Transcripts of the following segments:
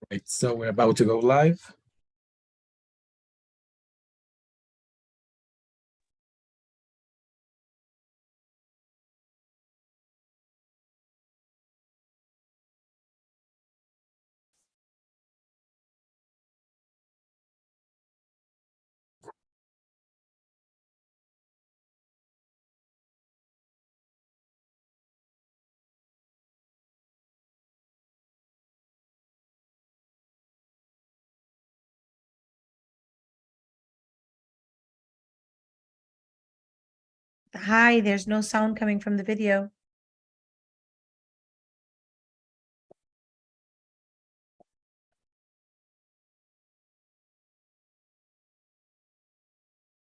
Right, so we're about to go live. Hi, there's no sound coming from the video.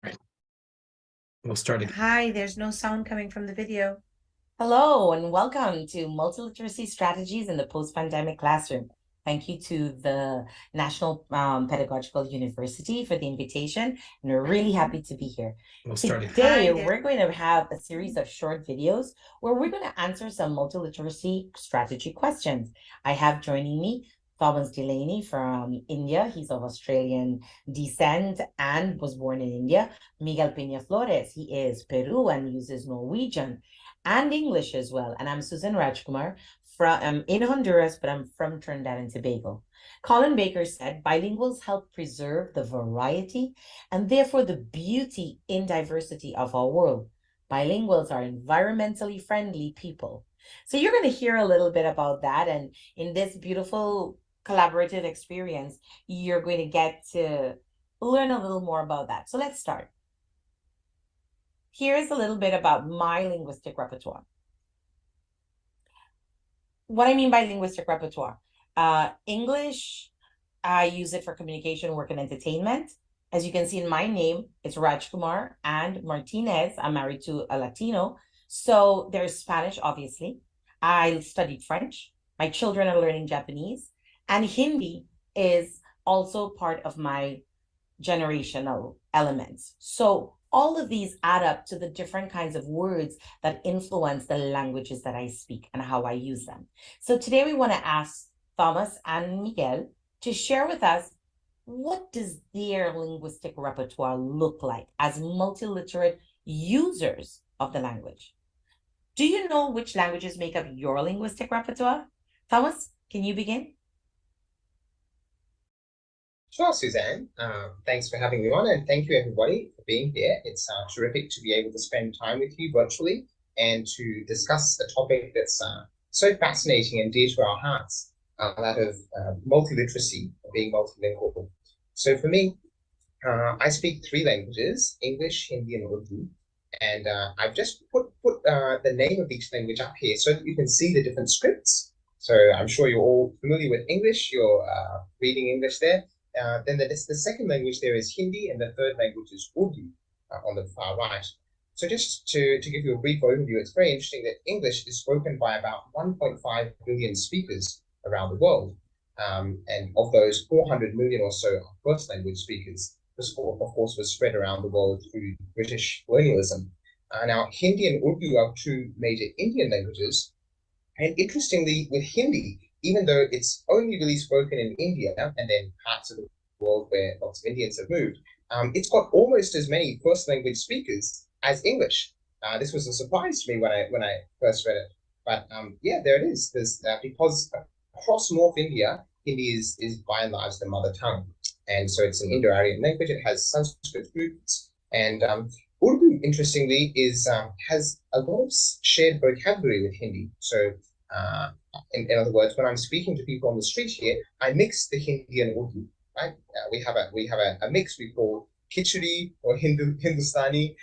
Right. We'll start again. Hi, there's no sound coming from the video. Hello, and welcome to Multiliteracy Strategies in the Post-Pandemic Classroom. Thank you to the National Pedagogical University for the invitation, and we're really happy to be here. We'll start again. Today, we're going to have a series of short videos where we're going to answer some multiliteracy strategy questions. I have joining me Thomas Delaney from India. He's of Australian descent and was born in India. Miguel Pena Flores, he is Peru and uses Norwegian and English as well. And I'm Suzanne Rajkumar from in Honduras, but I'm from Trinidad and Tobago. Colin Baker said, bilinguals help preserve the variety and therefore the beauty in diversity of our world. Bilinguals are environmentally friendly people. So you're going to hear a little bit about that. And in this beautiful collaborative experience, you're going to get to learn a little more about that. So let's start. Here's a little bit about my linguistic repertoire. What I mean by linguistic repertoire, English, I use it for communication, work, and entertainment. As you can see in my name, it's Rajkumar and Martinez. I'm married to a Latino. So there's Spanish, obviously. I studied French. My children are learning Japanese. And Hindi is also part of my generational elements. So all of these add up to the different kinds of words that influence the languages that I speak and how I use them. So today we want to ask Thomas and Miguel to share with us, what does their linguistic repertoire look like as multiliterate users of the language? Do you know which languages make up your linguistic repertoire? Thomas, can you begin? Sure, Suzanne. Thanks for having me on, and thank you everybody for being here. It's terrific to be able to spend time with you virtually and to discuss a topic that's so fascinating and dear to our hearts, that of multiliteracy, being multilingual. So for me, I speak three languages: English, Hindi, and Urdu. And I've just put the name of each language up here so that you can see the different scripts. So I'm sure you're all familiar with English. You're reading English there. Then the second language there is Hindi, and the third language is Urdu on the far right. So just to give you a brief overview, it's very interesting that English is spoken by about 1.5 billion speakers around the world. And of those, 400 million or so are first language speakers. This, of course, was spread around the world through British colonialism. Now, Hindi and Urdu are two major Indian languages. And interestingly, with Hindi, even though it's only really spoken in India and then parts of the world where lots of Indians have moved, it's got almost as many first language speakers as English. This was a surprise to me when I first read it. But yeah, there it is. There's because across North India, Hindi is by and large the mother tongue, and so it's an Indo-Aryan language. It has Sanskrit roots, and Urdu, interestingly, has a lot of shared vocabulary with Hindi. So in other words, when I'm speaking to people on the street here, I mix the Hindi and Urdu. Right? We have a mix we call Khichdi or Hindustani,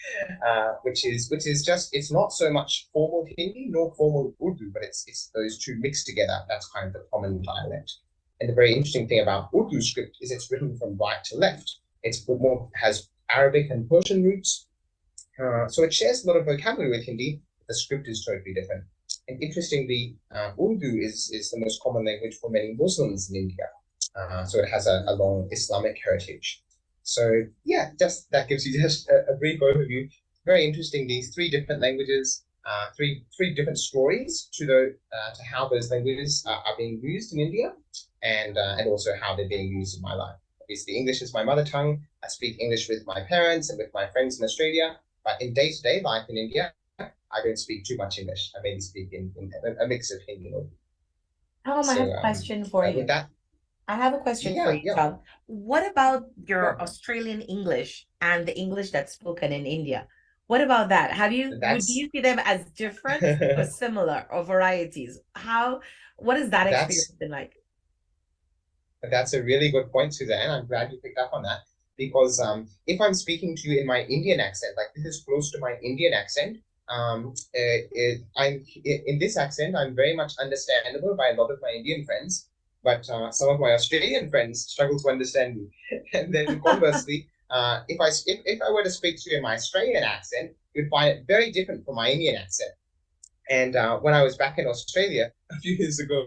which is just, it's not so much formal Hindi nor formal Urdu, but it's those two mixed together. That's kind of the common dialect. And the very interesting thing about Urdu script is it's written from right to left. It's more has Arabic and Persian roots, so it shares a lot of vocabulary with Hindi. But the script is totally different. And interestingly, Urdu is the most common language for many Muslims in India. So it has a long Islamic heritage. So yeah, just that gives you just a brief overview. Very interesting, these three different languages. three different stories to how those languages are being used in India, and also how they're being used in my life. Obviously, English is my mother tongue. I speak English with my parents and with my friends in Australia. But in day-to-day life in India, I don't speak too much English. I maybe speak in a mix of Hindi. Tom, I have a question for you. With that, I have a question for you, Tom. What about your Yeah. Australian English and the English that's spoken in India? What about that? Would you see them as different or similar or varieties? What is that experience been like? That's a really good point, Suzanne. I'm glad you picked up on that because if I'm speaking to you in my Indian accent, like this is close to my Indian accent, I'm in this accent, I'm very much understandable by a lot of my Indian friends, but some of my Australian friends struggle to understand me. And then conversely, if I were to speak to you in my Australian accent, you'd find it very different from my Indian accent. And when I was back in Australia a few years ago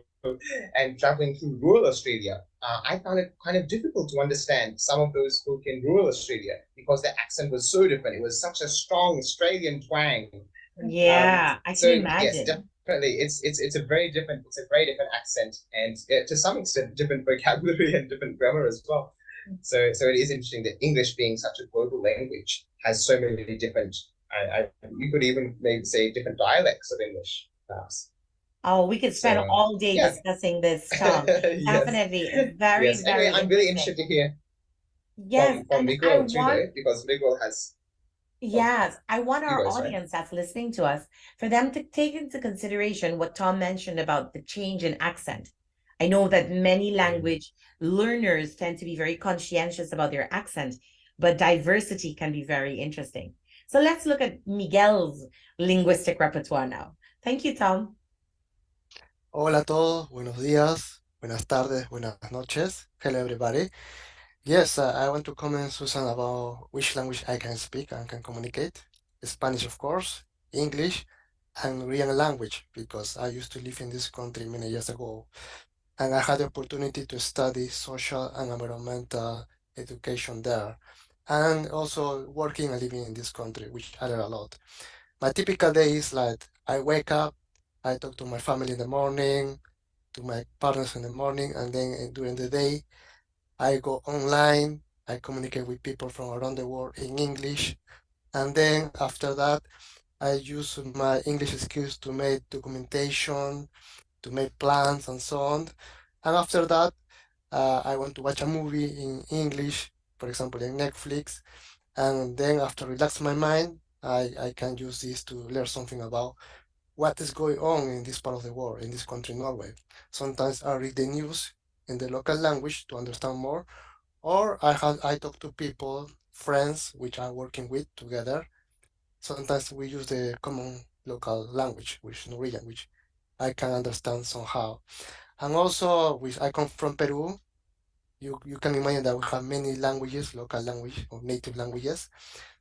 and traveling through rural Australia, I found it kind of difficult to understand some of those folk in rural Australia because their accent was so different. It was such a strong Australian twang. Yeah, I can imagine. Yes, definitely, it's a very different accent, and to some extent different vocabulary and different grammar as well. So it is interesting that English, being such a global language, has so many different. You could even maybe say different dialects of English, perhaps. Oh, we could spend all day discussing this, Tom. Yes. Definitely. It's very, Yes. very Anyway, I'm really interested to hear yes, from and Miguel too, though, because Miguel has. Yes, I want our Miguel, sorry. audience that's listening to us for them to take into consideration what Tom mentioned about the change in accent. I know that many language learners tend to be very conscientious about their accent, but diversity can be very interesting. So let's look at Miguel's linguistic repertoire now. Thank you, Tom. Hola a todos, buenos días, buenas tardes, buenas noches. Hello everybody. Yes, I want to comment, Susan, about which language I can speak and can communicate. Spanish, of course, English, and Korean language, because I used to live in this country many years ago, and I had the opportunity to study social and environmental education there, and also working and living in this country, which I learned a lot. My typical day is like I wake up, I talk to my family in the morning, to my partners in the morning, and then during the day, I go online, I communicate with people from around the world in English, and then after that, I use my English skills to make documentation, to make plans, and so on. And after that, I want to watch a movie in English, for example, in Netflix, and then after relax my mind, I can use this to learn something about what is going on in this part of the world, in this country, Norway. Sometimes I read the news in the local language to understand more, or I talk to people, friends, which I'm working with together. Sometimes we use the common local language, which is Norwegian, which I can understand somehow. And also, I come from Peru. You can imagine that we have many languages, local language or native languages.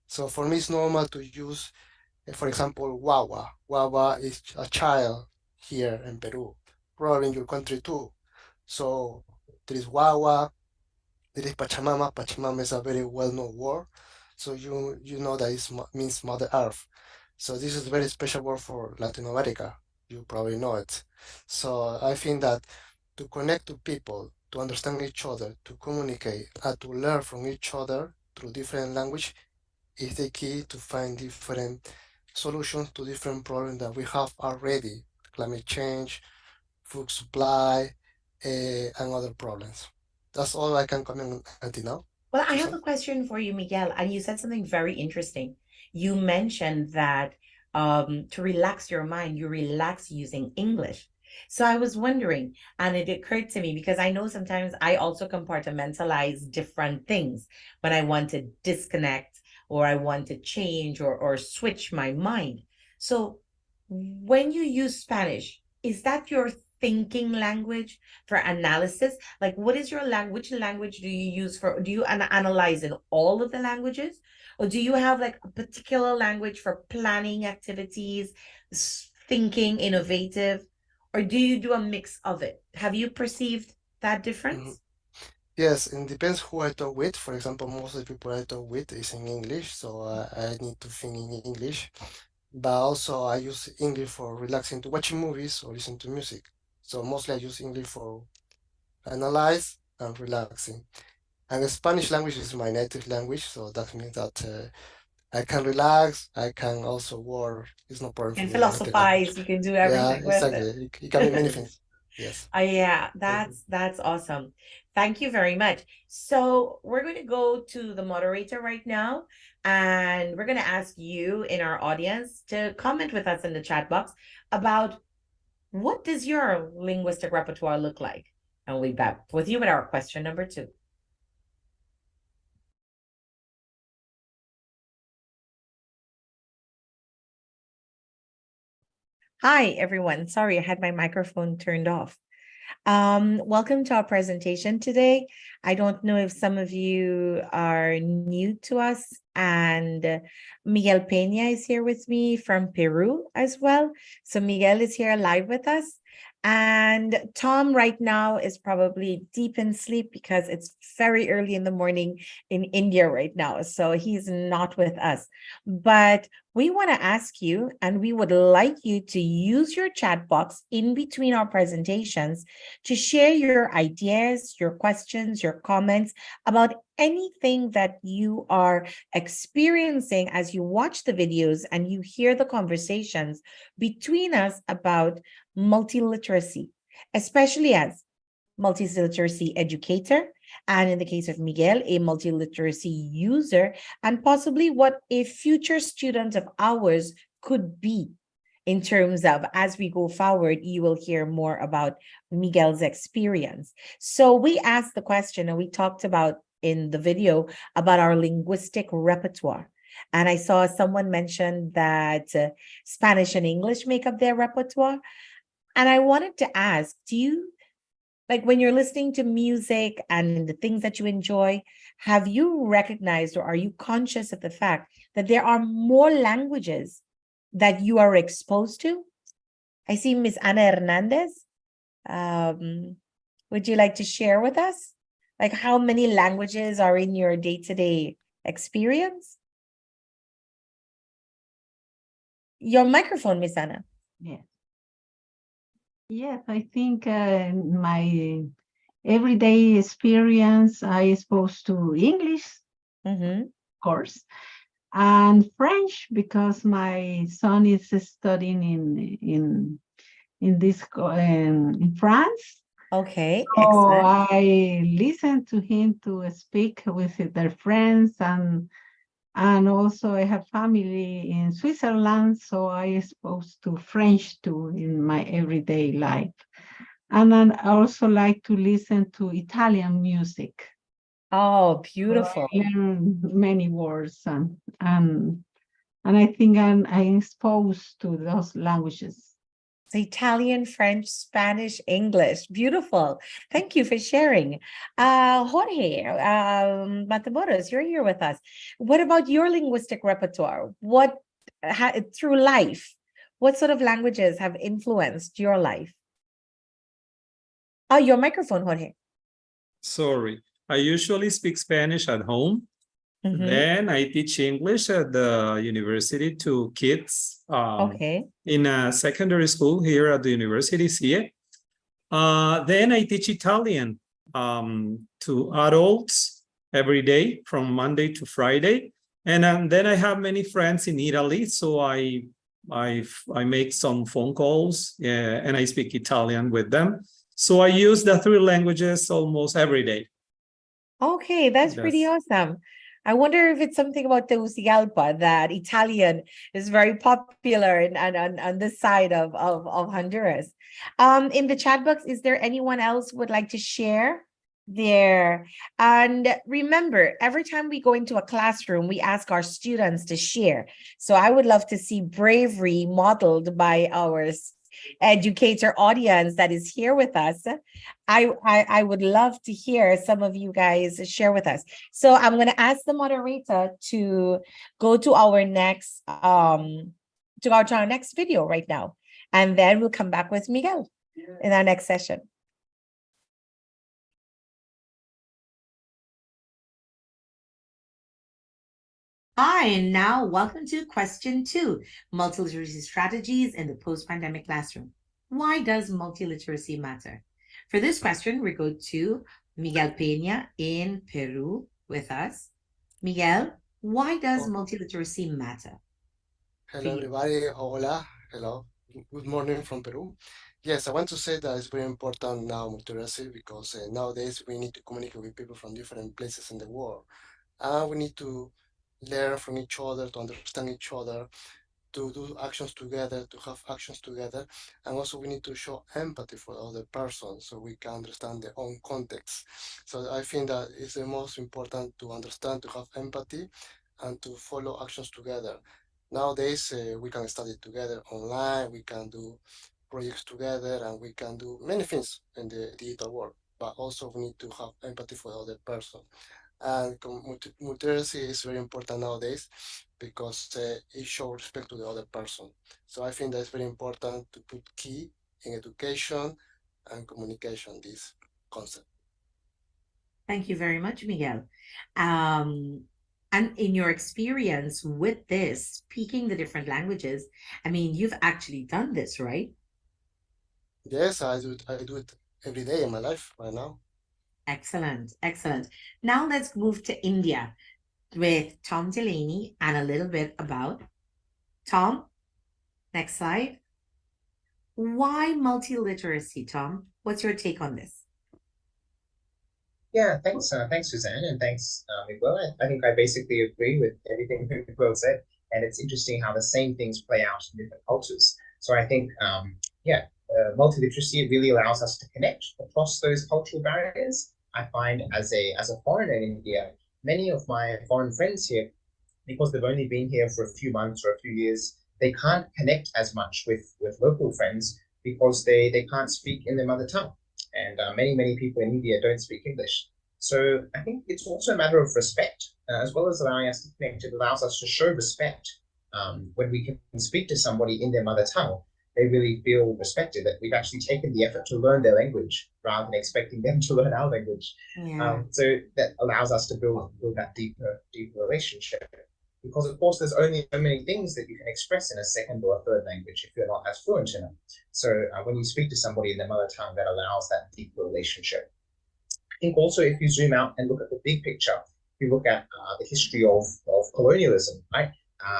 So for me, it's normal to use, for example, Wawa. Wawa is a child here in Peru, probably in your country too. So there is Wawa, there is Pachamama. Pachamama is a very well-known word. So you know that it means Mother Earth. So this is a very special word for Latin America. You probably know it. So I think that to connect to people, to understand each other, to communicate, and to learn from each other through different language is the key to find different solutions to different problems that we have already, climate change, food supply, and other problems. That's all I can comment until now. Well, I have a question for you, Miguel, and you said something very interesting. You mentioned that to relax your mind, you relax using English. So I was wondering, and it occurred to me because I know sometimes I also compartmentalize different things when I want to disconnect or I want to change or switch my mind. So when you use Spanish, is that your thinking language for analysis? Like, what is your language? Which language do you use do you analyze in all of the languages? Or do you have like a particular language for planning activities, thinking, innovative? Or do you do a mix of it? Have you perceived that difference? Yes, it depends who I talk with. For example, most of the people I talk with is in English, so I need to think in English. but also I use English for relaxing to watching movies or listen to music. So mostly I use English for analyze and relaxing. And the Spanish language is my native language, so that means that I can relax. I can also work. It's no problem for And me learning the language. philosophize, you can do Yeah, everything with exactly. it. It can be many things. Yes. Yeah, that's awesome. Thank you very much. So we're going to go to the moderator right now, and we're going to ask you in our audience to comment with us in the chat box about what does your linguistic repertoire look like? And we'll be back with you with our question number 2. Hi, everyone. Sorry, I had my microphone turned off. Welcome to our presentation today. I don't know if some of you are new to us, and Miguel Pena is here with me from Peru as well. So Miguel is here live with us. And Tom right now is probably deep in sleep because it's very early in the morning in India right now. So he's not with us. But we want to ask you, and we would like you to use your chat box in between our presentations to share your ideas, your questions, your comments about anything that you are experiencing as you watch the videos and you hear the conversations between us about multiliteracy, especially as multiliteracy educator, and in the case of Miguel, a multiliteracy user, and possibly what a future student of ours could be. In terms of, as we go forward, you will hear more about Miguel's experience. So we asked the question, and we talked about in the video about our linguistic repertoire. And I saw someone mention that Spanish and English make up their repertoire. And I wanted to ask, do you, like when you're listening to music and the things that you enjoy, have you recognized or are you conscious of the fact that there are more languages that you are exposed to? I see Miss Ana Hernandez. Would you like to share with us? Like how many languages are in your day-to-day experience? Your microphone, Miss Ana. Yes. Yes, I think my everyday experience, I exposed to English, of course, and French because my son is studying in in France. Okay, So excellent. I listen to him to speak with their friends, and also I have family in Switzerland, so I exposed to French too in my everyday life. And then I also like to listen to Italian music. Oh, So beautiful. I learn many words and I think I'm exposed to those languages. So Italian, French, Spanish, English. Beautiful. Thank you for sharing. Jorge, Matamoros, you're here with us. What about your linguistic repertoire? Through life, what sort of languages have influenced your life? Oh, your microphone, Jorge. Sorry. I usually speak Spanish at home. Then I teach English at the university to kids Okay. in a secondary school here at the university, CIE. Then I teach Italian to adults every day from Monday to Friday. And then I have many friends in Italy, so I make some phone calls and I speak Italian with them. So I use the 3 languages almost every day. Okay, that's pretty awesome. I wonder if it's something about Tegucigalpa that Italian is very popular on this side of Honduras. In the chat box, is there anyone else who would like to share there? And remember, every time we go into a classroom, we ask our students to share. So I would love to see bravery modeled by our educator audience that is here with us. I would love to hear some of you guys share with us. So I'm going to ask the moderator to go to our next to our next video right now, and then we'll come back with Miguel in our next session. Hi, and now welcome to question 2, multiliteracy strategies in the post-pandemic classroom. Why does multiliteracy matter? For this question, we go to Miguel Pena in Peru with us. Miguel, why does multiliteracy matter? Hello, everybody. Hola. Hello. Good morning from Peru. Yes, I want to say that it's very important now, multiliteracy, because nowadays we need to communicate with people from different places in the world. We need to learn from each other, to understand each other, to do actions together, to have actions together. And also we need to show empathy for the other person so we can understand their own context. So I think that it's the most important to understand, to have empathy, and to follow actions together. Nowadays, we can study together online, we can do projects together, and we can do many things in the digital world. But also we need to have empathy for the other person. And multiliteracy is very important nowadays because it shows respect to the other person. So I think that's very important to put key in education and communication, this concept. Thank you very much, Miguel. And in your experience with this, speaking the different languages, I mean, you've actually done this, right? Yes, I do it every day in my life right now. Excellent, excellent. Now let's move to India with Tom Delaney and a little bit about Tom. Next slide. Why multiliteracy, Tom? What's your take on this? Yeah, thanks, Suzanne, and thanks, Miguel. I think I basically agree with everything Miguel said, and it's interesting how the same things play out in different cultures. So I think, multiliteracy really allows us to connect across those cultural barriers. I find as a foreigner in India, many of my foreign friends here, because they've only been here for a few months or a few years, they can't connect as much with local friends because they can't speak in their mother tongue. And many people in India don't speak English. So I think it's also a matter of respect, as well as allowing us to connect. It allows us to show respect when we can speak to somebody in their mother tongue. They really feel respected, that we've actually taken the effort to learn their language rather than expecting them to learn our language. Yeah. So that allows us to build that deeper relationship. Because of course, there's only so many things that you can express in a second or a third language if you're not as fluent in it. So when you speak to somebody in their mother tongue, that allows that deeper relationship. I think also if you zoom out and look at the big picture, if you look at the history of colonialism, right?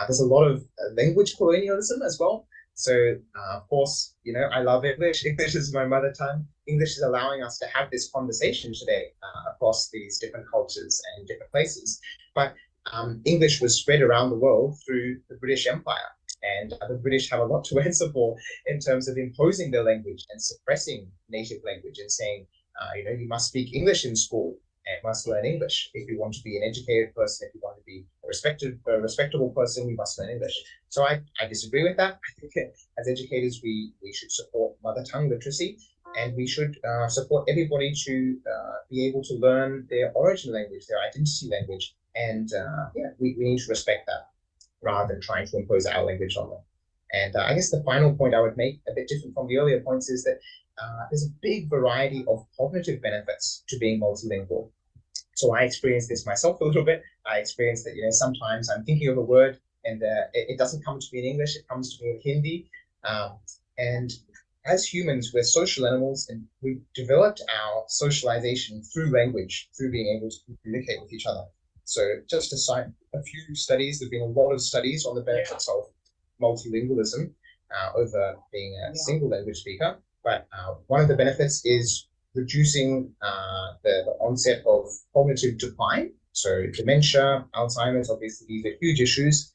There's a lot of language colonialism as well. So of course, I love English. English is my mother tongue. English is allowing us to have this conversation today across these different cultures and different places. But English was spread around the world through the British Empire. And the British have a lot to answer for in terms of imposing their language and suppressing native language and saying, you must speak English in school and must learn English. If you want to be an educated person, if you want to be a respectable person, you must learn English. So I disagree with that. I think as educators, we should support mother tongue literacy, and we should support everybody to be able to learn their origin language, their identity language. And we need to respect that rather than trying to impose our language on them. And I guess the final point I would make, a bit different from the earlier points, is that there's a big variety of cognitive benefits to being multilingual. So I experienced this myself a little bit. I experienced that, sometimes I'm thinking of a word and it doesn't come to me in English, it comes to me in Hindi. And as humans, we're social animals, and we developed our socialization through language, through being able to communicate with each other. So just to cite a few studies, there've been a lot of studies on the benefits of multilingualism over being a single language speaker. But one of the benefits is reducing the onset of cognitive decline. So dementia, Alzheimer's, obviously these are huge issues.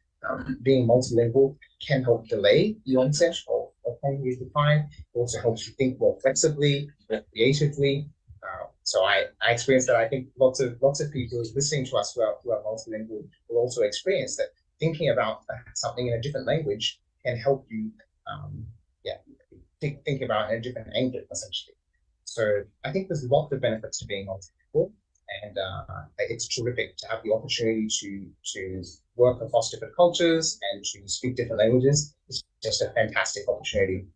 Being multilingual can help delay the onset of cognitive decline. It also helps you think more flexibly, more creatively. So I experienced that. I think lots of people listening to us who are multilingual will also experience that thinking about something in a different language can help you think about it in a different angle, essentially. So I think there's lots of benefits to being multilingual, and it's terrific to have the opportunity to work across different cultures and to speak different languages. It's just a fantastic opportunity.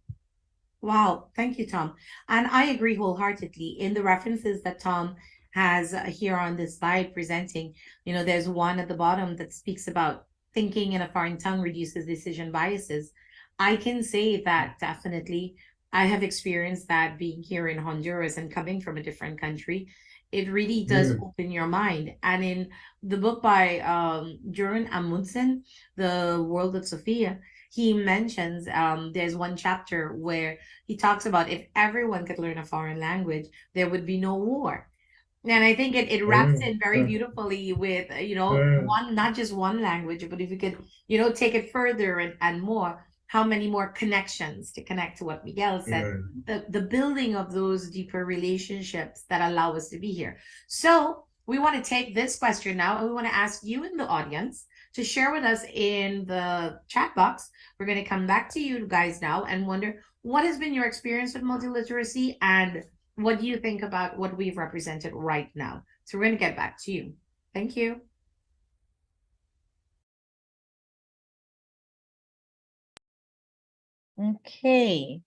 Wow, thank you, Tom. And I agree wholeheartedly in the references that Tom has here on this slide presenting, there's one at the bottom that speaks about thinking in a foreign tongue reduces decision biases. I can say that definitely I have experienced that being here in Honduras and coming from a different country. It really does open your mind. And in the book by Joran Amundsen, The World of Sophia, he mentions there's one chapter where he talks about if everyone could learn a foreign language, there would be no war. And I think it wraps in very beautifully with, one, not just one language, but if you could, take it further and more, how many more connections to connect to what Miguel said, the building of those deeper relationships that allow us to be here. So we want to take this question now, and we want to ask you in the audience to share with us in the chat box. We're going to come back to you guys now and wonder what has been your experience with multiliteracy and what do you think about what we've represented right now. So we're going to get back to you. Thank you. Okay.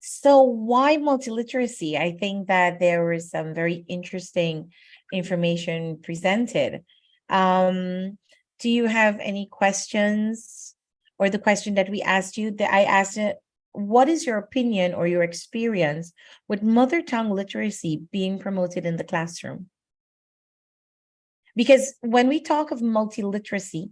So why multiliteracy? I think that there was some very interesting information presented. Do you have any questions? Or the question that we asked you, that I asked it, what is your opinion or your experience with mother tongue literacy being promoted in the classroom? Because when we talk of multiliteracy,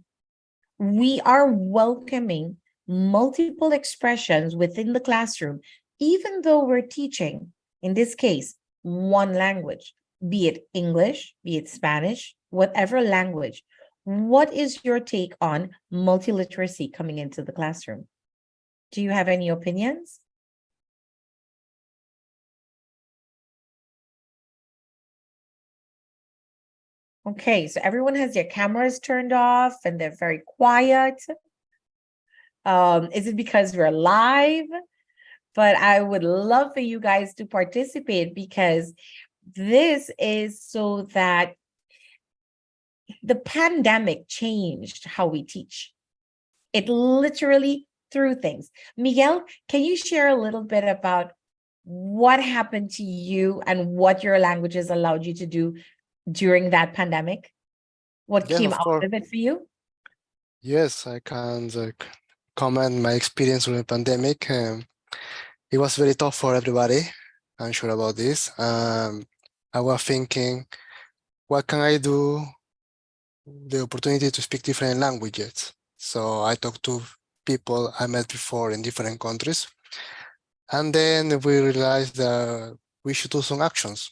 we are welcoming multiple expressions within the classroom, even though we're teaching, in this case, one language, be it English, be it Spanish, whatever language. What is your take on multiliteracy coming into the classroom? Do you have any opinions? Okay, so everyone has their cameras turned off and they're very quiet. Is it because we're live? But I would love for you guys to participate, because this is so that the pandemic changed how we teach. It literally threw things. Miguel, can you share a little bit about what happened to you and what your languages allowed you to do during that pandemic? What Yes, came of out course. of it for you? Yes, I can comment my experience during the pandemic. It was very tough for everybody. I'm sure about this. I was thinking, what can I do? The opportunity to speak different languages. So I talked to people I met before in different countries. And then we realized that we should do some actions.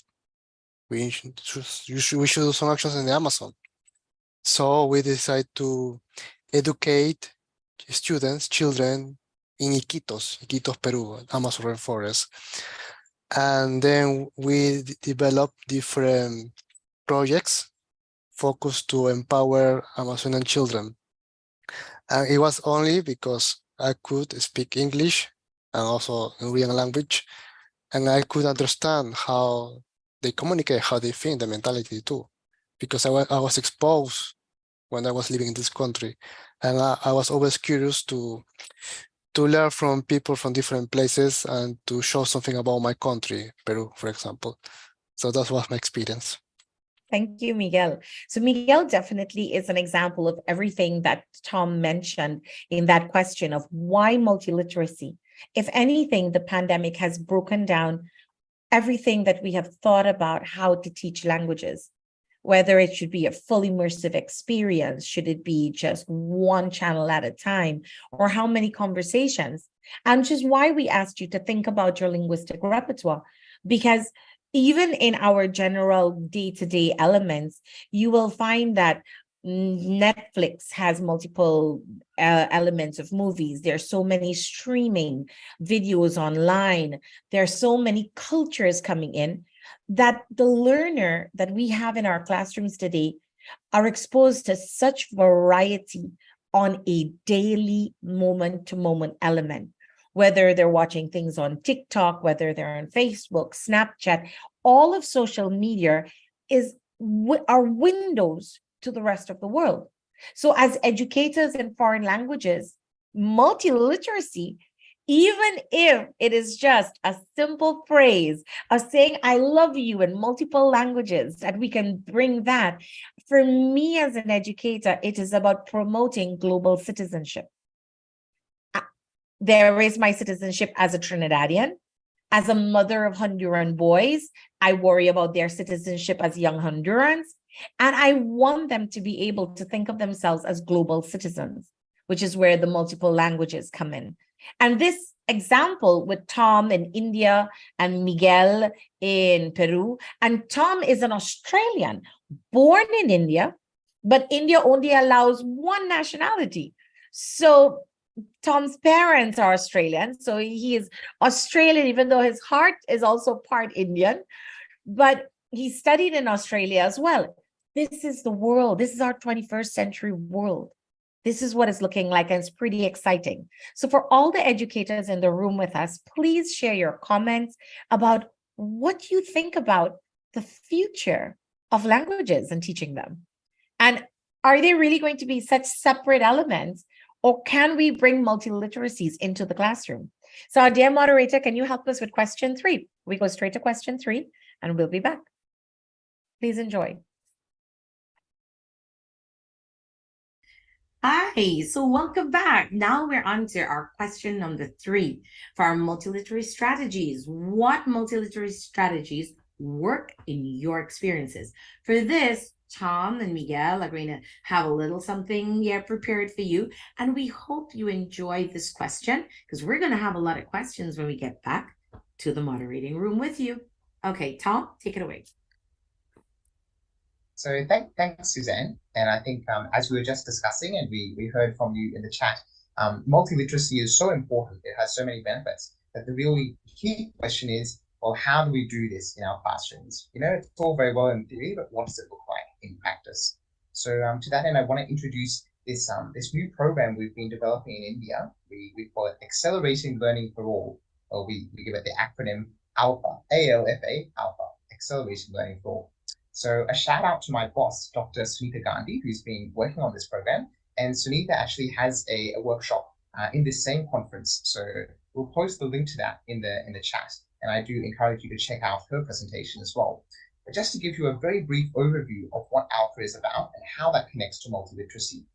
We should do some actions in the Amazon. So we decided to educate students, children in Iquitos, Peru, Amazon rainforest. And then we developed different projects focused to empower Amazonian children. And it was only because I could speak English and also Korean language, and I could understand how they communicate, how they think, the mentality too, because I was exposed when I was living in this country, and I was always curious to learn from people from different places and to show something about my country, Peru, for example. So that was my experience. Thank you, Miguel. So Miguel definitely is an example of everything that Tom mentioned in that question of why multiliteracy. If anything, the pandemic has broken down everything that we have thought about how to teach languages, whether it should be a full immersive experience, should it be just one channel at a time, or how many conversations, and which is why we asked you to think about your linguistic repertoire, because even in our general day-to-day elements, you will find that Netflix has multiple elements of movies. There's so many streaming videos online. There are so many cultures coming in that the learner that we have in our classrooms today are exposed to such variety on a daily moment-to-moment element. Whether they're watching things on TikTok, whether they're on Facebook, Snapchat, all of social media are windows to the rest of the world. So as educators in foreign languages, multiliteracy Even if it is just a simple phrase of saying, I love you in multiple languages, that we can bring that. For me as an educator, it is about promoting global citizenship. There is my citizenship as a Trinidadian. As a mother of Honduran boys, I worry about their citizenship as young Hondurans. And I want them to be able to think of themselves as global citizens, which is where the multiple languages come in. And this example with Tom in India and Miguel in Peru, and Tom is an Australian born in India, but India only allows one nationality. So Tom's parents are Australian, so he is Australian, even though his heart is also part Indian, but he studied in Australia as well. This is the world. This is our 21st century world. This is what it's looking like, and it's pretty exciting. So for all the educators in the room with us, please share your comments about what you think about the future of languages and teaching them. And are they really going to be such separate elements, or can we bring multiliteracies into the classroom? So our dear moderator, can you help us with question 3? We go straight to question 3 and we'll be back. Please enjoy. Hi, so welcome back. Now we're on to our question number 3 for our multiliterary strategies. What multiliterary strategies work in your experiences? For this, Tom and Miguel are going to have a little something here prepared for you. And we hope you enjoy this question, because we're going to have a lot of questions when we get back to the moderating room with you. Okay, Tom, take it away. So thanks, Suzanne. And I think as we were just discussing, and we heard from you in the chat, multiliteracy is so important. It has so many benefits that the really key question is, well, how do we do this in our classrooms? You know, it's all very well in theory, but what does it look like in practice? So to that end, I want to introduce this new program we've been developing in India. We call it Accelerating Learning for All, or we give it the acronym ALPHA, ALFA, ALPHA, Accelerating Learning for All. So a shout out to my boss, Dr. Sunita Gandhi, who's been working on this program. And Sunita actually has a workshop in this same conference. So we'll post the link to that in the chat. And I do encourage you to check out her presentation as well. But just to give you a very brief overview of what ALPHA is about and how that connects to multiliteracy.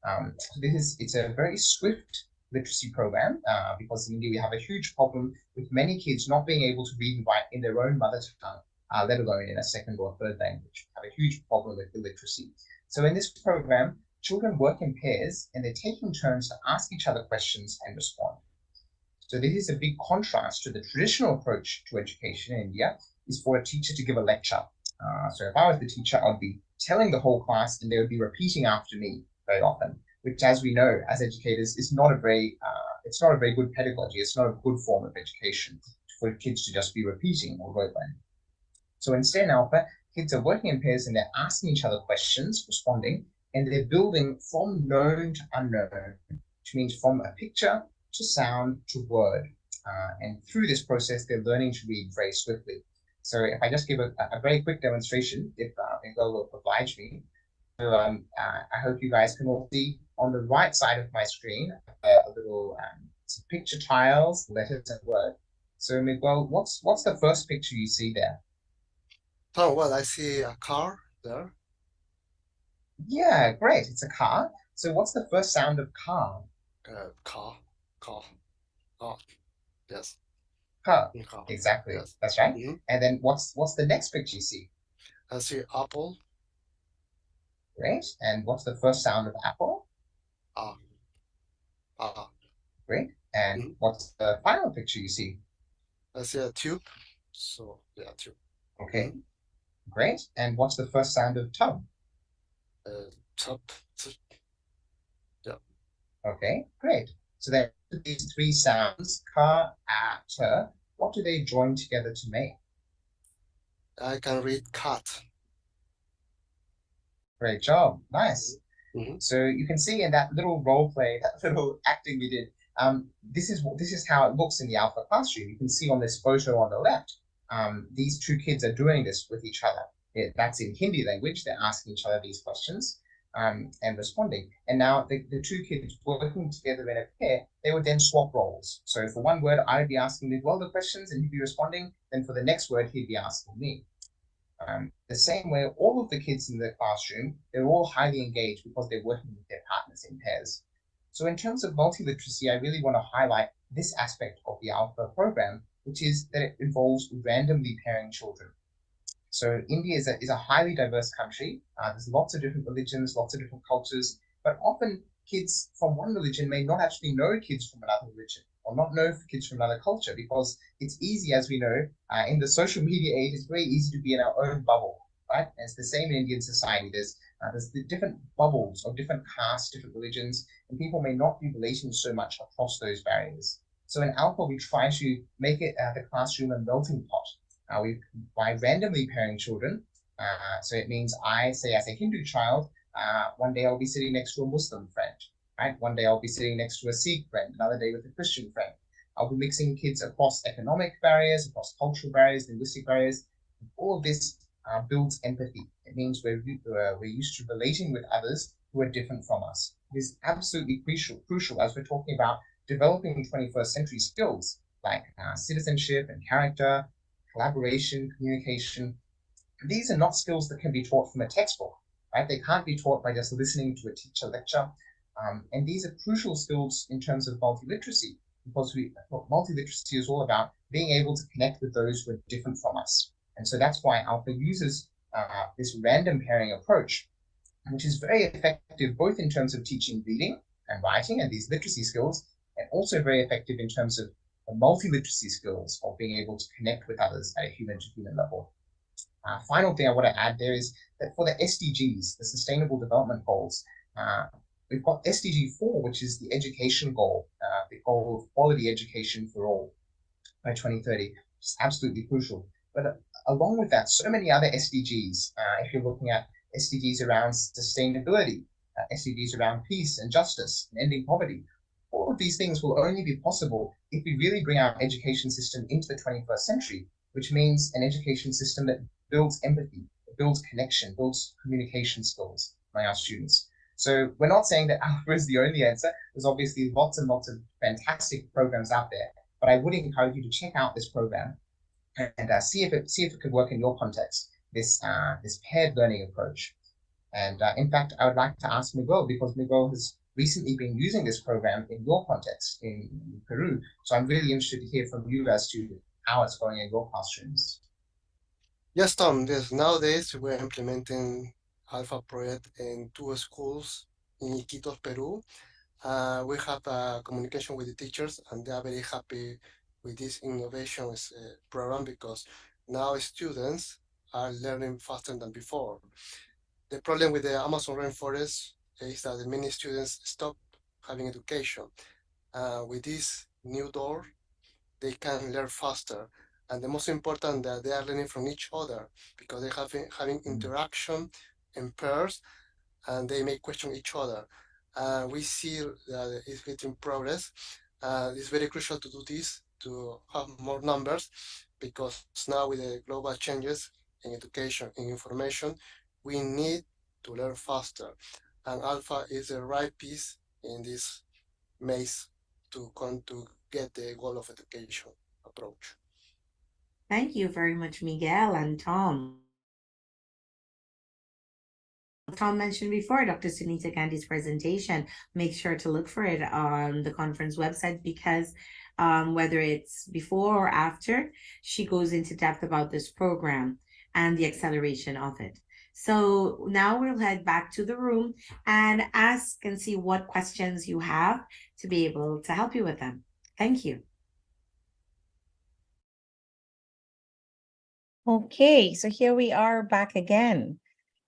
So it's a very swift literacy program because in India we have a huge problem with many kids not being able to read and write in their own mother tongue. Let alone in a second or third language. We have a huge problem with illiteracy. So in this program, children work in pairs and they're taking turns to ask each other questions and respond. So this is a big contrast to the traditional approach to education in India, is for a teacher to give a lecture. So if I was the teacher, I'd be telling the whole class and they would be repeating after me very often, which, as we know, as educators, is not a very good pedagogy. It's not a good form of education for kids to just be repeating or rote learning. So instead in ALPHA, kids are working in pairs and they're asking each other questions, responding, and they're building from known to unknown, which means from a picture to sound to word. And through this process, they're learning to read very swiftly. So if I just give a very quick demonstration, if Miguel will oblige me. So I hope you guys can all see on the right side of my screen a little some picture tiles, letters, and word. So Miguel, what's the first picture you see there? Oh, well, I see a car there. Yeah, great. It's a car. So what's the first sound of car? Car. Oh, yes. Car. Car. Exactly. Yes. That's right. Mm-hmm. And then what's the next picture you see? I see apple. Great. And what's the first sound of apple? Great. And what's the final picture you see? I see a tube. So yeah, tube. Okay. Great. And what's the first sound of tub? Tub. Yeah. Okay, great. So then these three sounds, ka, a, t, what do they join together to make? I can read cat. Great job. Nice. Mm-hmm. So you can see in that little role play, that little acting we did, this is how it looks in the ALPHA classroom. You can see on this photo on the left, these two kids are doing this with each other. That's in Hindi language. They're asking each other these questions. and responding. And now the two kids working together in a pair, they would then swap roles. So for one word, I would be asking Miguel the questions and he'd be responding. Then for the next word, he'd be asking me. The same way, all of the kids in the classroom, they're all highly engaged because they're working with their partners in pairs. So in terms of multiliteracy, I really want to highlight this aspect of the Alpha program, which is that it involves randomly pairing children. So India is a highly diverse country. There's lots of different religions, lots of different cultures, but often kids from one religion may not actually know kids from another religion or not know kids from another culture, because it's easy, as we know, in the social media age, it's very easy to be in our own bubble, right? And it's the same in Indian society. There's the different bubbles of different castes, different religions, and people may not be relating so much across those barriers. So in Alpha, we try to make it the classroom a melting pot. By randomly pairing children, so it means as a Hindu child, one day I'll be sitting next to a Muslim friend, right? One day I'll be sitting next to a Sikh friend, another day with a Christian friend. I'll be mixing kids across economic barriers, across cultural barriers, linguistic barriers. All of this builds empathy. It means we're used to relating with others who are different from us. It is absolutely crucial as we're talking about developing 21st century skills like citizenship and character, collaboration, communication. These are not skills that can be taught from a textbook, right? They can't be taught by just listening to a teacher lecture. And these are crucial skills in terms of multiliteracy, because multiliteracy is all about being able to connect with those who are different from us. And so that's why Alpha uses this random pairing approach, which is very effective both in terms of teaching reading and writing and these literacy skills, and also very effective in terms of the multiliteracy skills of being able to connect with others at a human-to-human level. Final thing I want to add there is that for the SDGs, the Sustainable Development Goals, we've got SDG 4, which is the education goal, the goal of quality education for all by 2030, which is absolutely crucial. But along with that, so many other SDGs, if you're looking at SDGs around sustainability, SDGs around peace and justice and ending poverty, all of these things will only be possible if we really bring our education system into the 21st century, which means an education system that builds empathy, builds connection, builds communication skills among our students. So we're not saying that Alpha is the only answer. There's obviously lots and lots of fantastic programs out there, but I would encourage you to check out this program and see if it could work in your context, this paired learning approach. And in fact, I would like to ask Miguel, because Miguel has recently been using this program in your context in Peru. So I'm really interested to hear from you as to how it's going in your classrooms. Yes, Tom. Yes, nowadays we're implementing Alpha project in 2 schools in Iquitos, Peru. We have communication with the teachers, and they are very happy with this innovations program, because now students are learning faster than before. The problem with the Amazon rainforest is that many students stop having education. With this new door, they can learn faster. And the most important, that they are learning from each other, because they having interaction in pairs, and they may question each other. We see that it's getting progress. It's very crucial to do this, to have more numbers, because now with the global changes in education, in information, we need to learn faster. And Alpha is the right piece in this maze to get the goal of education approach. Thank you very much, Miguel and Tom. Tom mentioned before, Dr. Sunita Gandhi's presentation, make sure to look for it on the conference website, because whether it's before or after, she goes into depth about this program and the acceleration of it. So now we'll head back to the room and ask and see what questions you have to be able to help you with them. Thank you. Okay, so here we are back again.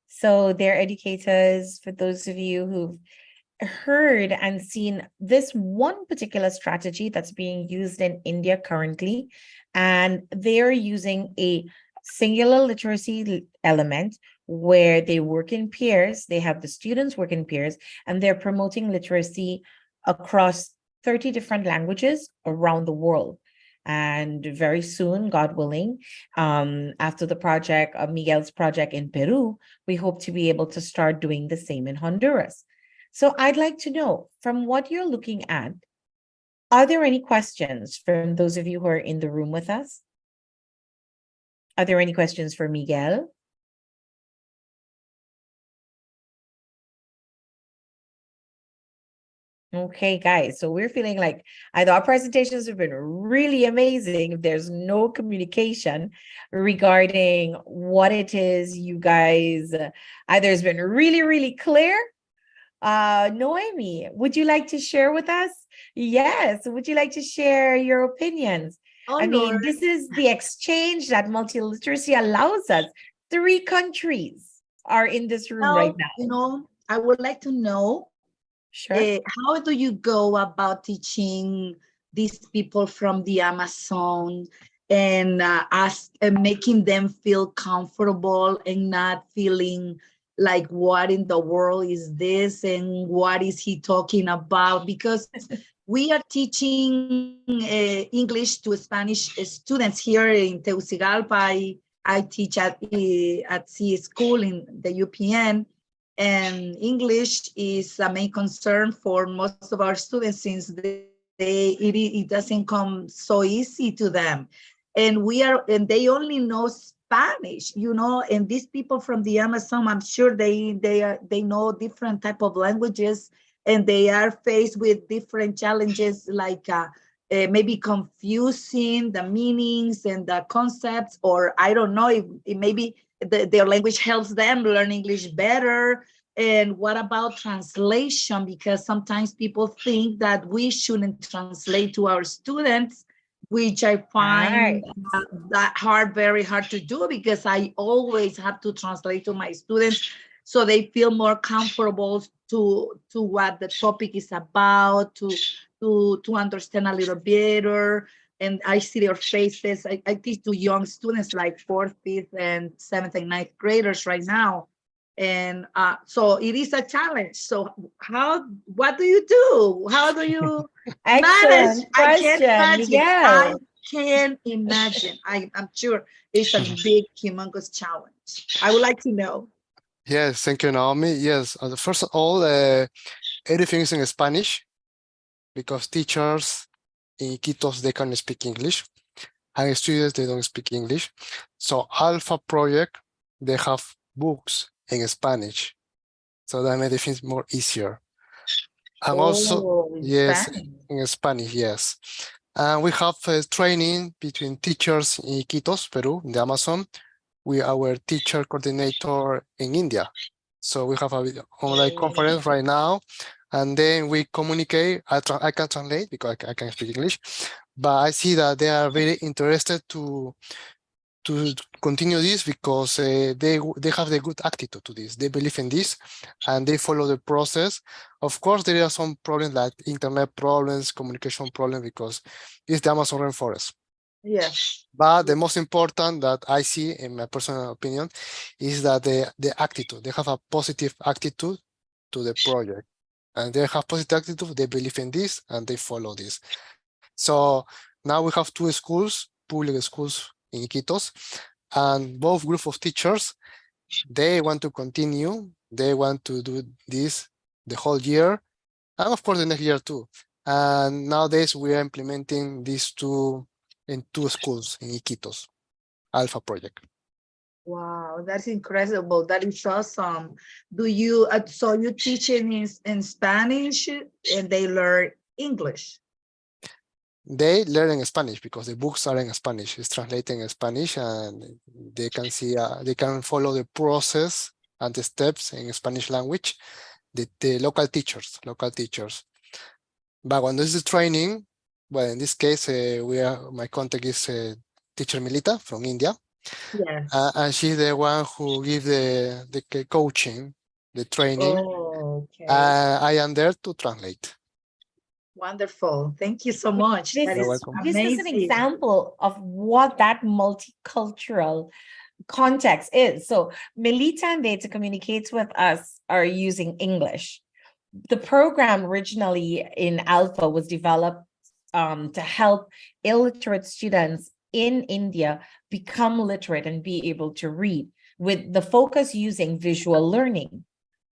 So they're educators, for those of you who've heard and seen this one particular strategy that's being used in India currently, and they're using a singular literacy element where they work in pairs. They have the students work in pairs, and they're promoting literacy across 30 different languages around the world. And very soon, God willing, after the project of Miguel's project in Peru, we hope to be able to start doing the same in Honduras. So I'd like to know, from what you're looking at, are there any questions from those of you who are in the room with us? Are there any questions for Miguel? Okay, guys, so we're feeling like either our presentations have been really amazing if there's no communication regarding what it is you guys, either has been really, really clear. Noemi, would you like to share with us? Yes, would you like to share your opinions? Oh, I mean, Lord. this is the exchange that multiliteracy allows us. 3 countries are in this room right now. You know, I would like to know, Sure. how do you go about teaching these people from the Amazon and making them feel comfortable and not feeling like, what in the world is this and what is he talking about? Because we are teaching English to Spanish students here in Tegucigalpa. I teach at C school in the UPN, and English is a main concern for most of our students since it doesn't come so easy to them. And they only know Spanish, you know, and these people from the Amazon, I'm sure they know different type of languages, and they are faced with different challenges, like maybe confusing the meanings and the concepts, or I don't know if maybe their language helps them learn English better. And what about translation? Because sometimes people think that we shouldn't translate to our students, which I find very hard to do, because I always have to translate to my students so they feel more comfortable to what the topic is about, to understand a little better. And I see their faces. I teach to young students like 4th, 5th, and 7th and 9th graders right now. And so it is a challenge. So what do you do? How do you manage? I can't imagine. Miguel. I can imagine. I'm sure it's a big, humongous challenge. I would like to know. Yes, thank you, Naomi. Yes, first of all, everything is in Spanish, because teachers in Iquitos, they can speak English, and students, they don't speak English. So Alpha Project, they have books in Spanish, so that makes things more easier. And also, yes, in Spanish, yes. And we have training between teachers in Iquitos, Peru, in the Amazon, with our teacher coordinator in India. So we have an online conference right now, and then we communicate. I can translate because I can speak English, but I see that they are very interested to continue this, because they have the good attitude to this. They believe in this, and they follow the process. Of course, there are some problems like internet problems, communication problems, because it's the Amazon rainforest. Yes. But the most important that I see, in my personal opinion, is that the attitude. They have a positive attitude to the project, and they have positive attitude. They believe in this, and they follow this. So now we have 2 schools, public schools in Iquitos, and both group of teachers, they want to continue. They want to do this the whole year, and of course the next year too. And nowadays we are implementing these 2 in 2 schools in Iquitos, Alpha Project. Wow, that's incredible. That is awesome. Do you so you teach in Spanish and they learn English? They learn in Spanish because the books are in Spanish. It's translated in Spanish, and they can see, they can follow the process and the steps in Spanish language. The local teachers. But when this is training, well, in this case, my contact is teacher Milita from India. Yes. And she's the one who gives the coaching, the training. Oh, okay. I am there to translate. Wonderful. Thank you so much. This is an example of what that multicultural context is. So Melita and they, to communicate with us, are using English. The program originally in Alpha was developed to help illiterate students in India become literate and be able to read, with the focus using visual learning.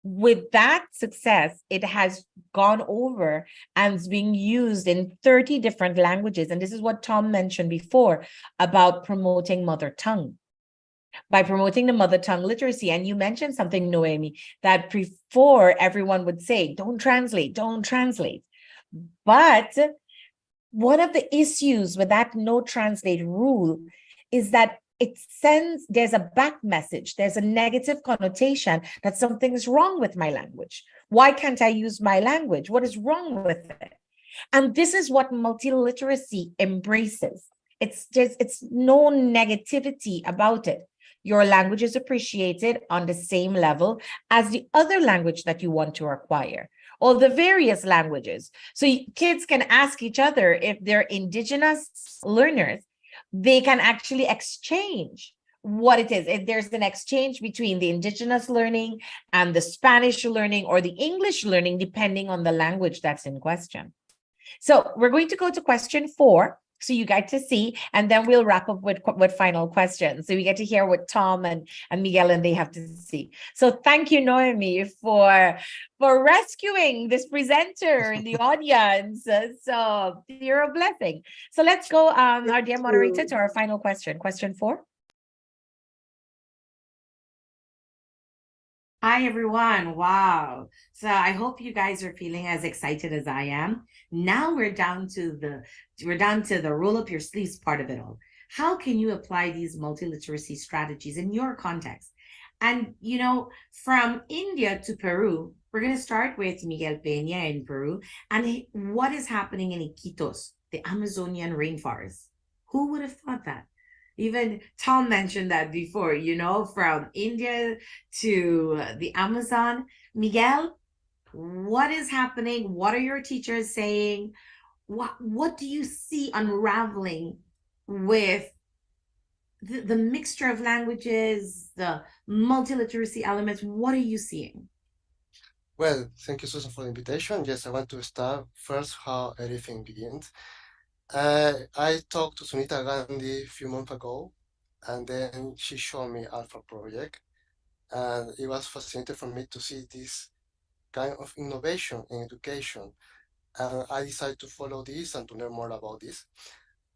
With that success, it has gone over and is being used in 30 different languages. And this is what Tom mentioned before about promoting mother tongue. By promoting the mother tongue literacy, and you mentioned something, Noemi, that before everyone would say, don't translate, don't translate. But one of the issues with that no translate rule is that it sends, there's a back message, there's a negative connotation that something is wrong with my language. Why can't I use my language? What is wrong with it? And this is what multiliteracy embraces. It's no negativity about it. Your language is appreciated on the same level as the other language that you want to acquire, or the various languages. So kids can ask each other, if they're indigenous learners, they can actually exchange what it is. If there's an exchange between the indigenous learning and the Spanish learning or the English learning, depending on the language that's in question. So we're going to go to question 4. So you get to see, and then we'll wrap up with final questions. So we get to hear what Tom and Miguel and they have to see. So thank you, Noemi, for rescuing this presenter in the audience. So you're a blessing. So let's go, our dear moderator, to our final question. Question 4. Hi, everyone. Wow. So I hope you guys are feeling as excited as I am. Now we're down to the roll up your sleeves part of it all. How can you apply these multiliteracy strategies in your context? And, you know, from India to Peru, we're going to start with Miguel Pena in Peru and what is happening in Iquitos, the Amazonian rainforest. Who would have thought that? Even Tom mentioned that before, you know, from India to the Amazon. Miguel, what is happening? What are your teachers saying? What do you see unraveling with the mixture of languages, the multiliteracy elements? What are you seeing? Well, thank you, Susan, for the invitation. Yes, I want to start first how everything begins. I talked to Sunita Gandhi a few months ago, and then she showed me Alpha Project, and it was fascinating for me to see this kind of innovation in education. And I decided to follow this and to learn more about this.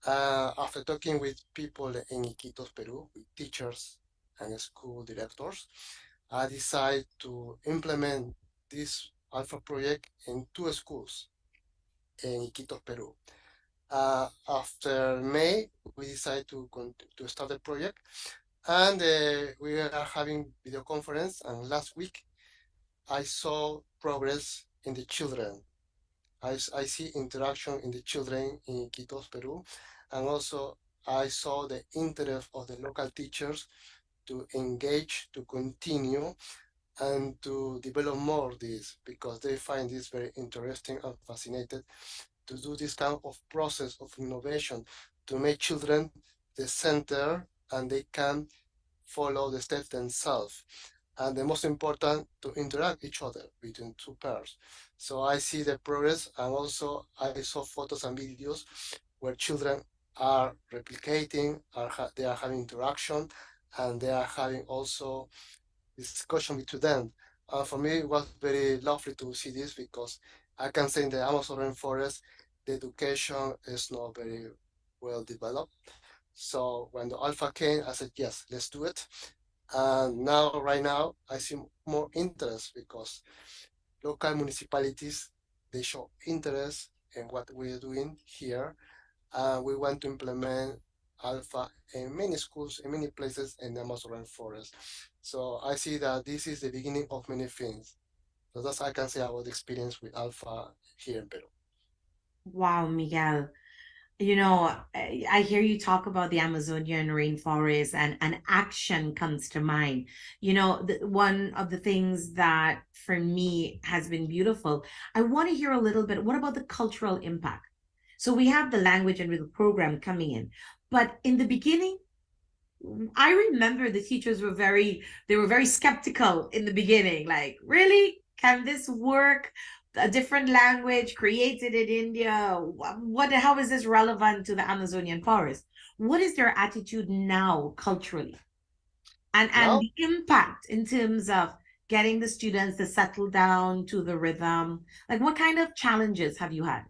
After talking with people in Iquitos, Peru, with teachers and school directors, I decided to implement this Alpha Project in 2 schools in Iquitos, Peru. After May, we decided to start the project, and we are having video conference. And last week, I saw progress in the children. I see interaction in the children in Iquitos, Peru, and also I saw the interest of the local teachers to engage, to continue, and to develop more this, because they find this very interesting and fascinated to do this kind of process of innovation, to make children the center and they can follow the steps themselves. And the most important, to interact each other between 2 pairs. So I see the progress, and also I saw photos and videos where children are replicating, they are having interaction, and they are having also discussion between them. For me, it was very lovely to see this, because I can say in the Amazon rainforest, the education is not very well developed. So when the Alpha came, I said, yes, let's do it. And now, right now, I see more interest, because local municipalities, they show interest in what we're doing here. We want to implement Alpha in many schools, in many places in the Amazon rainforest. So I see that this is the beginning of many things. So that's I can say about the experience with Alpha here in Peru. Wow, Miguel. You know, I hear you talk about the Amazonian rainforest, and action comes to mind. You know, one of the things that for me has been beautiful, I want to hear a little bit, what about the cultural impact? So we have the language and the program coming in, but in the beginning, I remember the teachers were very skeptical in the beginning, like, really? Can this work? a different language created in India. How is this relevant to the Amazonian forest? What is their attitude now culturally? And Now, the impact in terms of getting the students to settle down to the rhythm? Like, what kind of challenges have you had?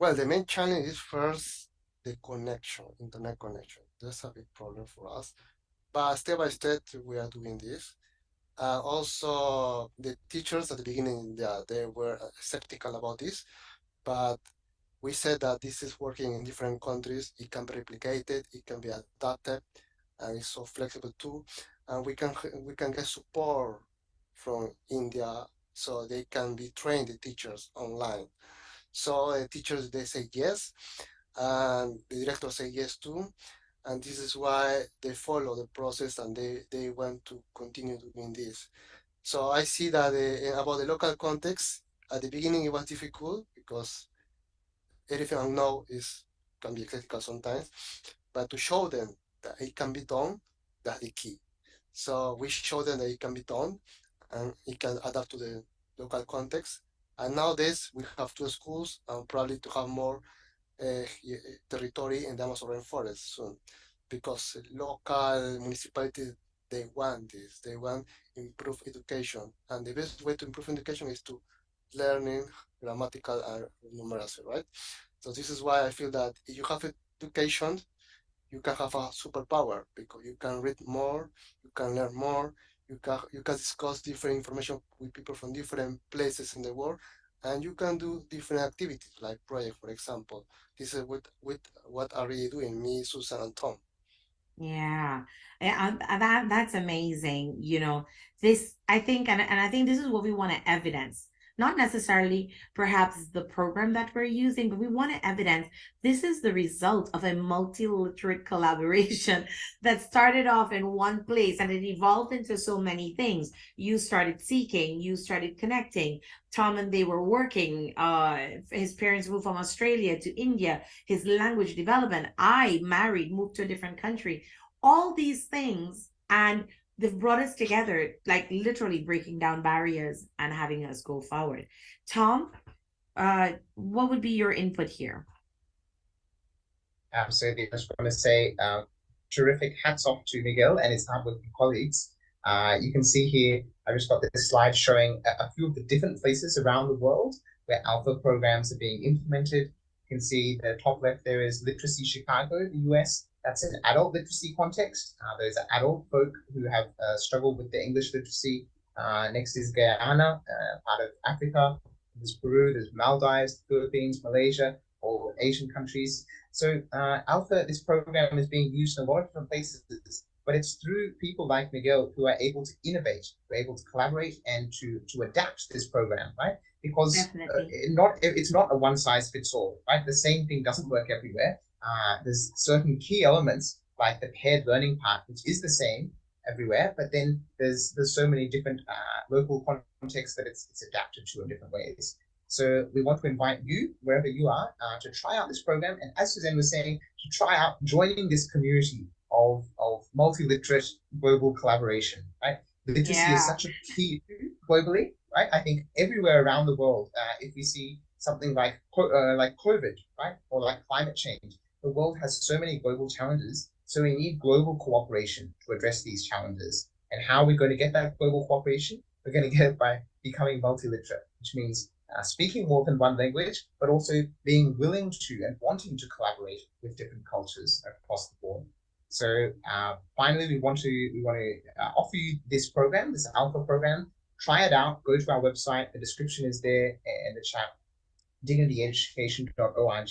well, the main challenge is first the connection, internet connection. That's a big problem for us. But step by step, we are doing this. Also, the teachers at the beginning, they were skeptical about this, but we said that this is working in different countries. It can be replicated, it can be adapted, and it's so flexible too. And we can get support from India, so they can be trained the teachers online. So teachers they say yes, and the director say yes too, and this is why they follow the process and they want to continue doing this. So I see that about the local context, at the beginning it was difficult because everything I know is can be critical sometimes, but to show them that it can be done, that's the key. So we show them that it can be done and it can adapt to the local context. And nowadays we have two schools and probably to have more territory in the Amazon rainforest soon, because local municipalities they want this. They want improve education, and the best way to improve education is to learning grammatical and numeracy, right? So this is why I feel that if you have education, you can have a superpower because you can read more, you can learn more, you can discuss different information with people from different places in the world, and you can do different activities like project, for example. This is with what are we doing, me, Susan, and Tom. Yeah, that's amazing. This I think, and I think this is what we want to evidence. Not necessarily perhaps the program that we're using, but we want to evidence this is the result of a multiliterate collaboration that started off in one place and it evolved into so many things. You started seeking, you started connecting. Tom and they were working. His parents moved from Australia to India, his language development. I married, moved to a different country. All these things, and they've brought us together, like literally breaking down barriers and having us go forward. Tom, what would be your input here? Absolutely. I just want to say terrific hats off to Miguel and his hardworking colleagues. You can see here, I just got this slide showing a few of the different places around the world where alpha programs are being implemented. You can see the top left there is Literacy Chicago, the US. That's an adult literacy context. Those are adult folk who have struggled with the English literacy. Next is Guyana, part of Africa. There's Peru, there's Maldives, Philippines, Malaysia, all Asian countries. So Alpha, this program is being used in a lot of different places, but it's through people like Miguel who are able to innovate, who are able to collaborate and to adapt this program, right? Because it's not a one size fits all, right? The same thing doesn't work everywhere. There's certain key elements like the paired learning part, which is the same everywhere, but then there's so many different local contexts that it's adapted to in different ways. So we want to invite you, wherever you are, to try out this program. And as Suzanne was saying, to try out joining this community of multiliterate global collaboration, right? Literacy is such a key globally, right? I think everywhere around the world, if we see something like COVID, right? Or like climate change, the world has so many global challenges. So we need global cooperation to address these challenges. And how are we going to get that global cooperation? We're going to get it by becoming multiliterate, which means speaking more than one language, but also being willing to and wanting to collaborate with different cultures across the board. So finally, we want to offer you this program, this Alpha program. Try it out. Go to our website. The description is there in the chat. dignityeducation.org.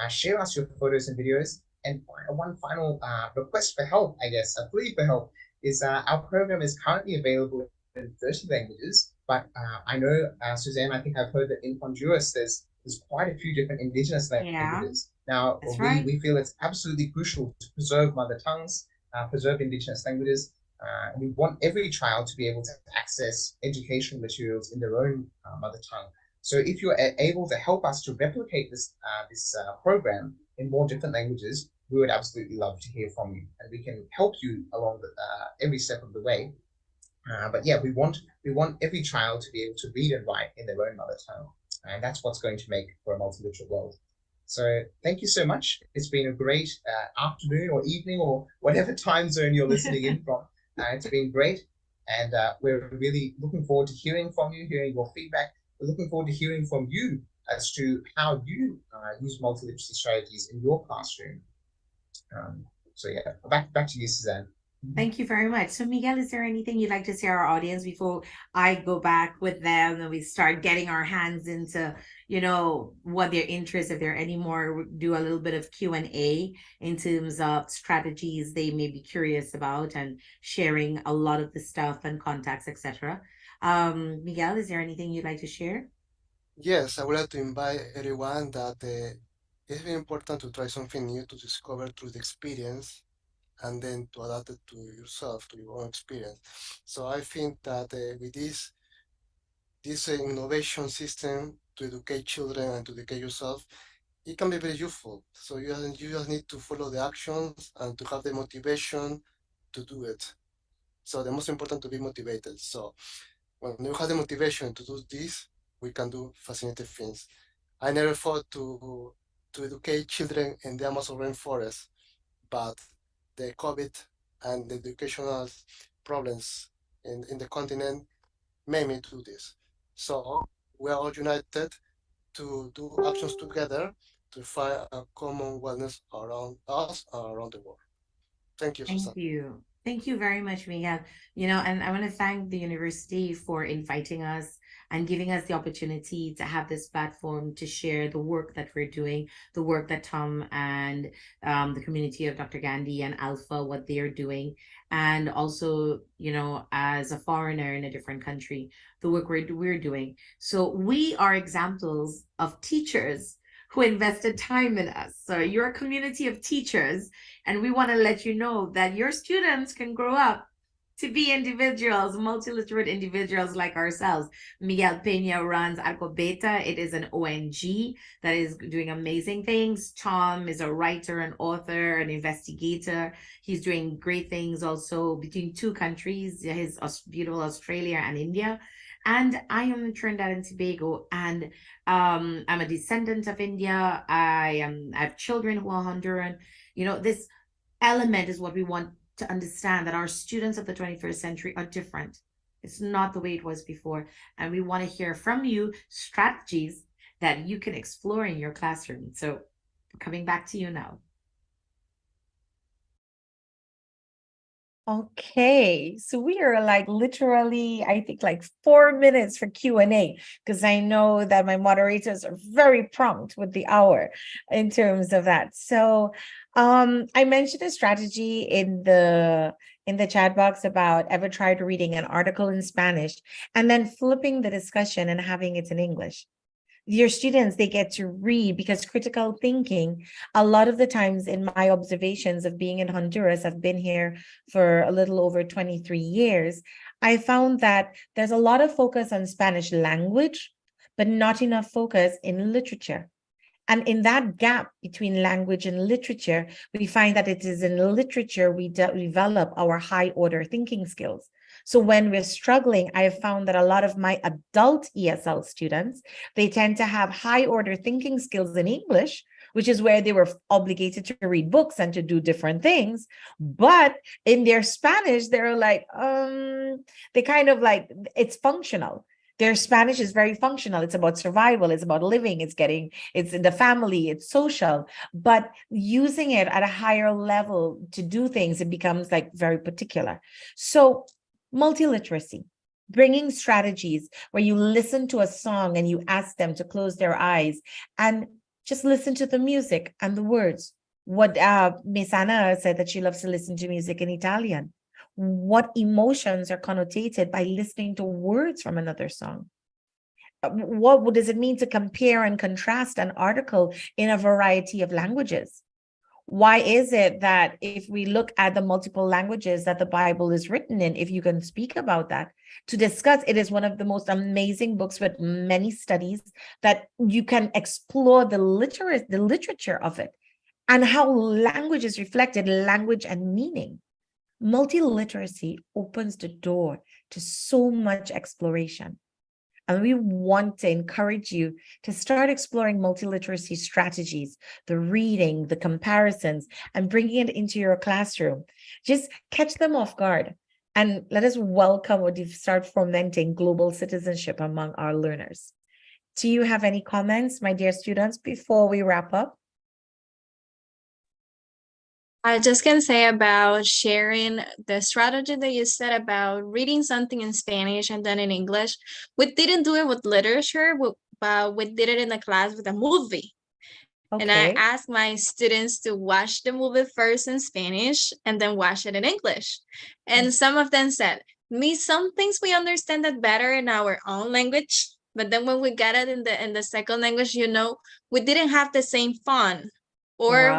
Share us your photos and videos. And one final request for help, I guess, a plea for help, is our program is currently available in 30 languages. But I know, Suzanne, I think I've heard that in Honduras, there's quite a few different indigenous languages. Now, we feel it's absolutely crucial to preserve mother tongues, preserve indigenous languages. We want every child to be able to access educational materials in their own mother tongue. So if you're able to help us to replicate this program in more different languages, we would absolutely love to hear from you. And we can help you along every step of the way. But yeah, we want every child to be able to read and write in their own mother tongue, and that's what's going to make for a multiliteral world. So thank you so much. It's been a great afternoon or evening or whatever time zone you're listening in from. It's been great, and we're really looking forward to hearing from you, hearing your feedback. We're looking forward to hearing from you as to how you use multiliteracy strategies in your classroom. So yeah, back to you, Suzanne. Thank you very much. So Miguel, is there anything you'd like to say to our audience before I go back with them and we start getting our hands into, what their interests, if there are any more, do a little bit of Q&A in terms of strategies they may be curious about and sharing a lot of the stuff and contacts, etc. Miguel, is there anything you'd like to share? Yes, I would like to invite everyone that it's very important to try something new to discover through the experience and then to adapt it to yourself, to your own experience. So I think that with this innovation system to educate children and to educate yourself, it can be very useful. So you just need to follow the actions and to have the motivation to do it. So the most important to be motivated. So when you have the motivation to do this, we can do fascinating things. I never thought to educate children in the Amazon rainforest, but the COVID and the educational problems in the continent made me do this. So we are all united to do actions together to find a common wellness around us and around the world. Thank you, Susan. Thank you. Thank you very much, Miguel. And I want to thank the university for inviting us and giving us the opportunity to have this platform to share the work that we're doing, the work that Tom and the community of Dr. Gandhi and Alpha, what they're doing. And also, as a foreigner in a different country, the work we're doing. So we are examples of teachers who invested time in us. So you're a community of teachers, and we want to let you know that your students can grow up to be individuals, multiliterate individuals like ourselves. Miguel Pena runs Arco Beta. It is an ONG that is doing amazing things. Tom is a writer, an author, an investigator. He's doing great things also between two countries, his beautiful Australia and India. And I am in Trinidad and Tobago, and I'm a descendant of India. I have children who are Honduran. This element is what we want to understand, that our students of the 21st century are different. It's not the way it was before. And we want to hear from you strategies that you can explore in your classroom. So coming back to you now. Okay, so we are literally, I think 4 minutes for Q&A, because I know that my moderators are very prompt with the hour in terms of that. So I mentioned a strategy in the chat box about ever tried reading an article in Spanish and then flipping the discussion and having it in English. Your students, they get to read, because critical thinking, a lot of the times in my observations of being in Honduras, I've been here for a little over 23 years, I found that there's a lot of focus on Spanish language, but not enough focus in literature. And in that gap between language and literature, we find that it is in literature we develop our high order thinking skills. So when we're struggling, I have found that a lot of my adult ESL students, they tend to have high order thinking skills in English, which is where they were obligated to read books and to do different things. But in their Spanish, they're they kind of it's functional. Their Spanish is very functional. It's about survival. It's about living. It's in the family. It's social. But using it at a higher level to do things, it becomes very particular. So multiliteracy, bringing strategies where you listen to a song and you ask them to close their eyes and just listen to the music and the words. What Miss Anna said, that she loves to listen to music in Italian. What emotions are connotated by listening to words from another song? What does it mean to compare and contrast an article in a variety of languages? Why is it that if we look at the multiple languages that the Bible is written in, if you can speak about that, to discuss, it is one of the most amazing books with many studies that you can explore the literature of it and how language is reflected, language and meaning. multiliteracy opens the door to so much exploration. And we want to encourage you to start exploring multiliteracy strategies, the reading, the comparisons, and bringing it into your classroom. Just catch them off guard. And let us welcome or start fomenting global citizenship among our learners. Do you have any comments, my dear students, before we wrap up? I just can say about sharing the strategy that you said about reading something in Spanish and then in English. We didn't do it with literature, but we did it in the class with a movie. Okay. And I asked my students to watch the movie first in Spanish and then watch it in English. And some of them said, some things we understand it better in our own language, but then when we got it in the second language, we didn't have the same fun. Or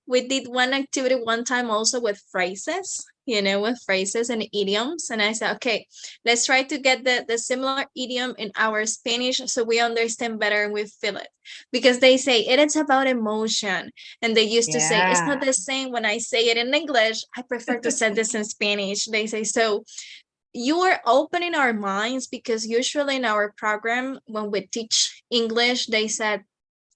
we did one activity one time also with phrases, with phrases and idioms. And I said, okay, let's try to get the similar idiom in our Spanish so we understand better and we feel it. Because they say it is about emotion. And they used to say, it's not the same when I say it in English. I prefer to say this in Spanish. They say, so you are opening our minds, because usually in our program, when we teach English, they said,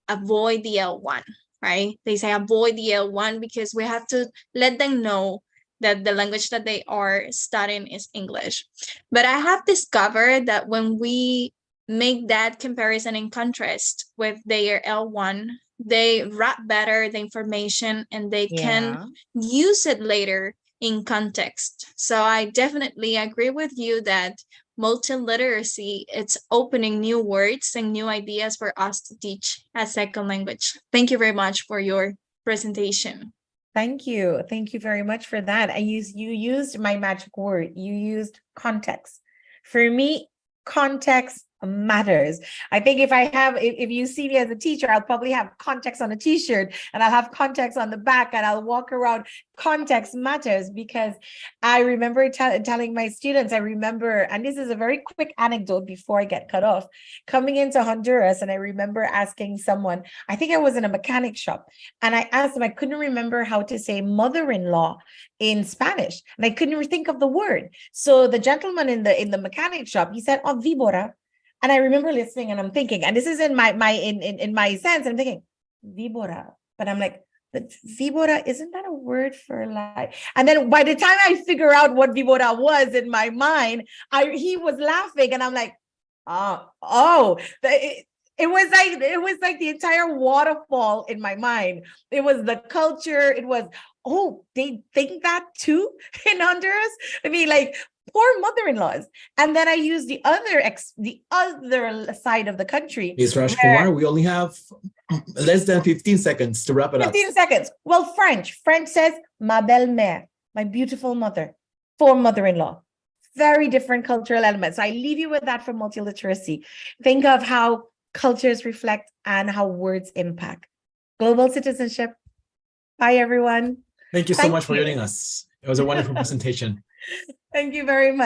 avoid the L1. Right? They say avoid the L1 because we have to let them know that the language that they are studying is English. But I have discovered that when we make that comparison in contrast with their L1, they wrap better the information and they can use it later in context. So I definitely agree with you that multiliteracy, it's opening new words and new ideas for us to teach a second language. Thank you very much for your presentation. Thank you. Thank you very much for that. You used my magic word. You used context. For me, context matters. I think if you see me as a teacher, I'll probably have context on a t-shirt and I'll have context on the back and I'll walk around. Context matters, because I remember telling my students, and this is a very quick anecdote before I get cut off, coming into Honduras, and I remember asking someone, I think I was in a mechanic shop, and I asked them, I couldn't remember how to say mother-in-law in Spanish, and I couldn't think of the word. So the gentleman in the mechanic shop, he said, oh, víbora. And I remember listening and I'm thinking, and this is in my sense, I'm thinking, víbora. But I'm like, but víbora, isn't that a word for like? And then by the time I figure out what víbora was in my mind, he was laughing and I'm like, it was like the entire waterfall in my mind. It was the culture. It was, they think that too in Honduras. I mean, like, poor mother-in-laws. And then I use the other side of the country. Ms. Rajkumar, we only have less than 15 seconds to wrap it up. 15 seconds. Well, French says, ma belle-mère, my beautiful mother, for mother-in-law. Very different cultural elements. So I leave you with that for multiliteracy. Think of how cultures reflect and how words impact. Global citizenship. Bye, everyone. Thank you so much for joining us. It was a wonderful presentation. Thank you very much.